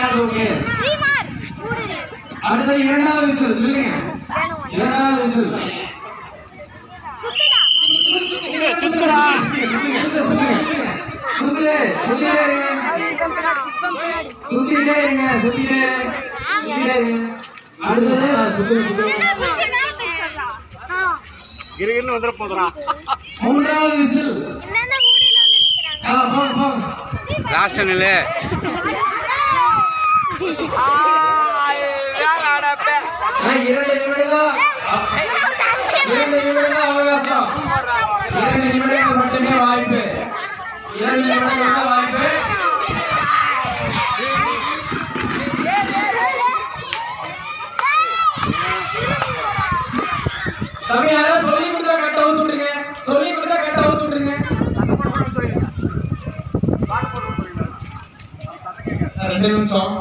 யார் ஓகே அடுத்து இரண்டாவது விசில் சொல்லுங்க இரண்டாவது விசில் சுத்துடா சுத்துடா சுத்துடே சுத்துடே சுத்திட்டே இருங்க சுத்திட்டே இருங்க அடுத்து சுத்துடே கிரிகின்னு வந்துட போதுறா மூன்றாவது விசில் என்னன்னா ஊடில வந்து நிக்கறாங்க போங்க லாஸ்ட் நில்லு இரண்டு நிமிடம் அவகாசம் 2 நிமிடங்கள் மட்டுமே வாய்ப்பு 2 நிமிடங்கள் வாய்ப்பு தம்பி யாராவது சொல்லி கொடுத்தா கட்ட அவுத்து விட்டுருங்க சொல்லி கொடுத்தா கட்ட அவுத்து விட்டுருங்க 2 நிமிஷம்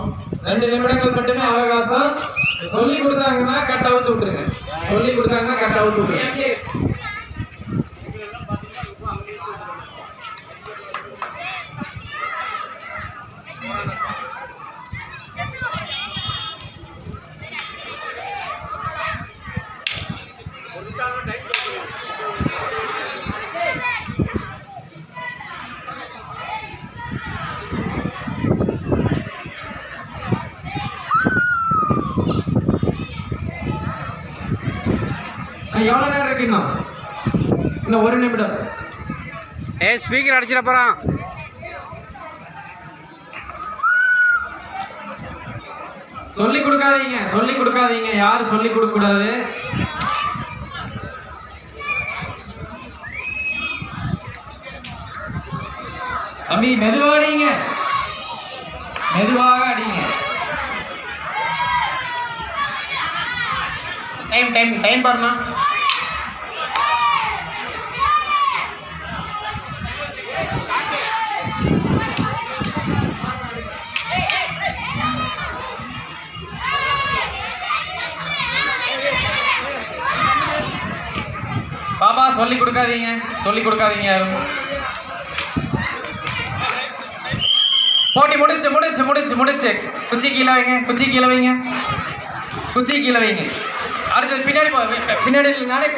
2 நிமிடங்கள் மட்டுமே அவகாசம் சொல்லி கொடுத்தாங்கன்னா கட்ட அவுத்து விட்டுருங்க சொல்லி கொடுத்தாங்கன்னா கட்ட அவுத்து விட்டுருங்க எவ்வளவு நேரம் இருக்கு இன்னும் 1 நிமிடம் ஸ்பீக்கர் அடிச்சிட போறான் சொல்லி கொடுக்காதீங்க யாரும் சொல்லி கொடுக்க கூடாது தம்பி மெதுவாக அடிங்க டைம் பாருமா பாபா சொல்லி கொடுக்காதீங்க யாரும் போட்டி முடிச்சு குச்சி கீழே வைங்க அடுத்தது பின்னாடி நானே